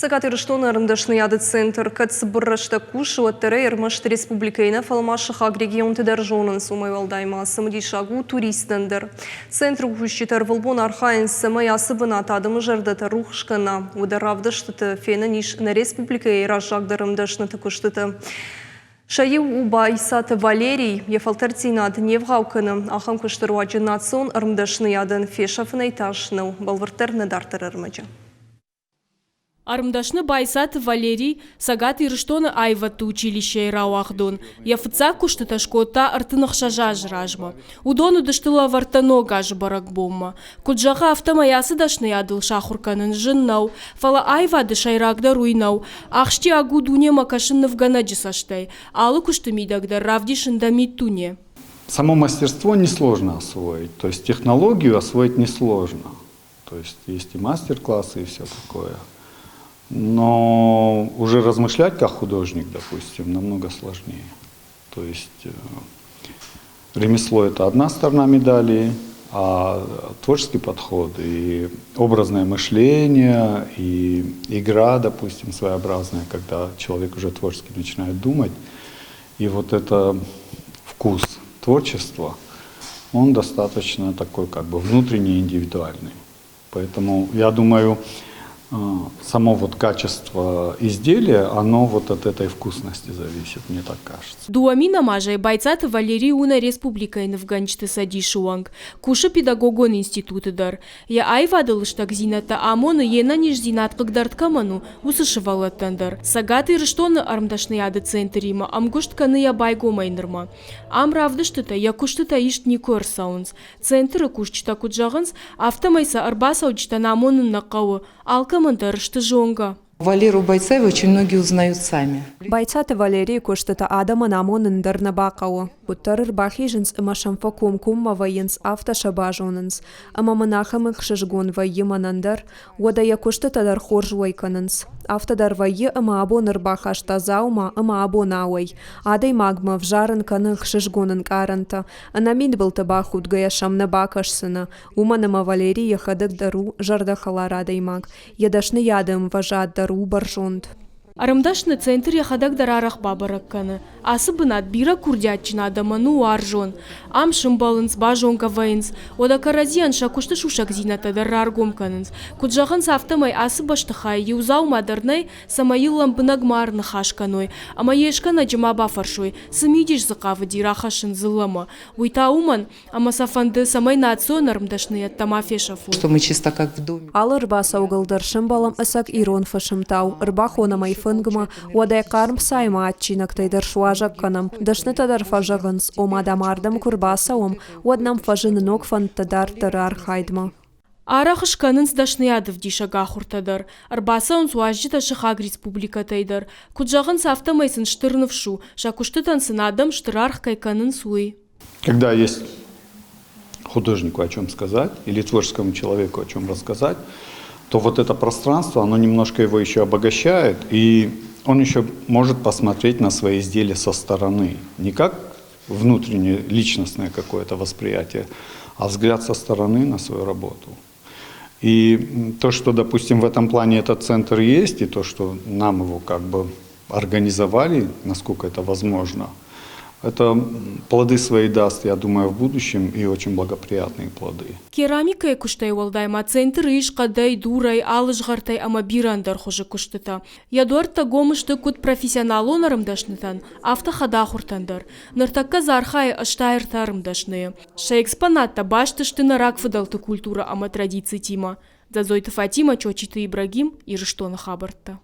Сакаты Рыштона рымдашный ады центр катсыбыррашта куш уаттары Ирмашт республикайна фалмашыхаг регион тедержонын сумайвалдайма сымди шагу туристендер. Центр кушчитар вылбон архаин сымай асыбына тадымы жардата рухшкана. Ударавдаштыты фена ниш на республикай ражагдарымдашны тыкуштыты. Шайы уба Исаты Валерий ефалтартинат невгауканы ахам кыштыруа джинатсон ырымдашны ядын фешафын айташны балвыртарны дартыр ырмаджы. Армдашны Байсат Валерий сагат ирыштоны айватты училище рауахдон. Яфыца куштыта шкота артынық шажаж ражма. Удону дыштыла вартано гажы барак бомма. Куджаға автомаясы дашны ядыл шахурканын жыннау. Фала айвады шайрагда руйнау. Ахшти агу дуне макашынны вгана джисаштай. Алы кушты мидагда равдишында миттуне. Само мастерство несложно освоить. То есть технологию освоить несложно. То есть и мастер-классы и все такое. Но уже размышлять как художник, допустим, намного сложнее. То есть ремесло – это одна сторона медали, а творческий подход и образное мышление, и игра, допустим, своеобразная, когда человек уже творчески начинает думать. И вот это вкус творчества, он достаточно такой как бы внутренний, индивидуальный. Поэтому я думаю, само вот качество изделия, оно вот от этой вкусности зависит, мне так кажется. Дуамина мажай Байцат Валерий уна республика in Афганчты садишуанг. Куша педагогон институты дар. Я айвадыл штаг зината амоны ена ниш зинат кагдарткаману усышывалаттандар. Сагаты рыштоны армдашны ады центрима, амгуштканы я байгомайнырма. Амравдыштыта я куштыта ишт никор саунс. Центры кушчта куджаганс автомайса арбасаучта на амонын нақауы. Алкамандарышты жонга. Валеру Байцаева очень многие узнают сами. Байцаты Валерий куштыта адама намонын дарнабақауы. Буттарыр бахижынс ымашамфа кум-кумма вайынс автошабажонынс. Ама мынахамы кшыжгон вайы манандар, уадая куштытадар хоржуайканынс. Автодар вайы ама абоныр бахаштазаума ама абонауай. Адай магма вжарын каны кшыжгонын каранта. Анамин былты бахудгая шамна бакашсына. Уманама Валерий яхадык дару жардахалар адай маг. Ядашны ядым важад дару баржонд. Арымдашны центр яхадак дарарах бабаракканы. Асы бынат бира курдятчина адаману аржон. Ам шымбалынс бажонка вайынс. Ода каразиян шакушты шушак зината дараргомканынс. Куджағын сафтамай асы баштыхай, еузау мадарнай самайыл лампынаг марны хашканой. Ама ешкана джима бафаршой. Сымидиш зықавы дирахашын зылама. Уйта уман, ама сафанды самай национ арымдашны яттама фешафу. Что мы чисто как в доме. Ал ырбаса угылдар шымбалам ысак ирон фашымтау. Ырбахона фынгма, уадай карм сайма атчинак тайдар шуажак канам, дашны тадар фажаганс, ом адамардам курбаса ом, уаднам фажын ног фан тадар тарар хайдма. Арахыш канынс дашны ядыв дишага хуртадар. Арбаса он суажжи ташыхаг республика тайдар. Куджағын сафтамайсын штырнывшу, шакушты тансын адам штырарх кайканын суй. Когда есть художнику о чем сказать, или творческому человеку о чем рассказать, то вот это пространство, оно немножко его еще обогащает, и он еще может посмотреть на свои изделия со стороны. Не как внутреннее личностное какое-то восприятие, а взгляд со стороны на свою работу. И то, что, допустим, в этом плане этот центр есть, и то, что нам его как бы организовали, насколько это возможно, это плоды свои даст, я думаю, в будущем, и очень благоприятные плоды. Керамика куштай волдайма центр иш кадай дурай алыжгартай ама бирандар хожи куштыта. Ядуарта гомышты кут профессионал онарымдашнытан, автохада хуртандар. Ныртакка зархай аштайртарымдашные. Ша экспонатта баштышты нарак фыдалты культура ама традиции тима. Зазойты Фатима, Чочиты Ибрагим и Рыштона Хабарта.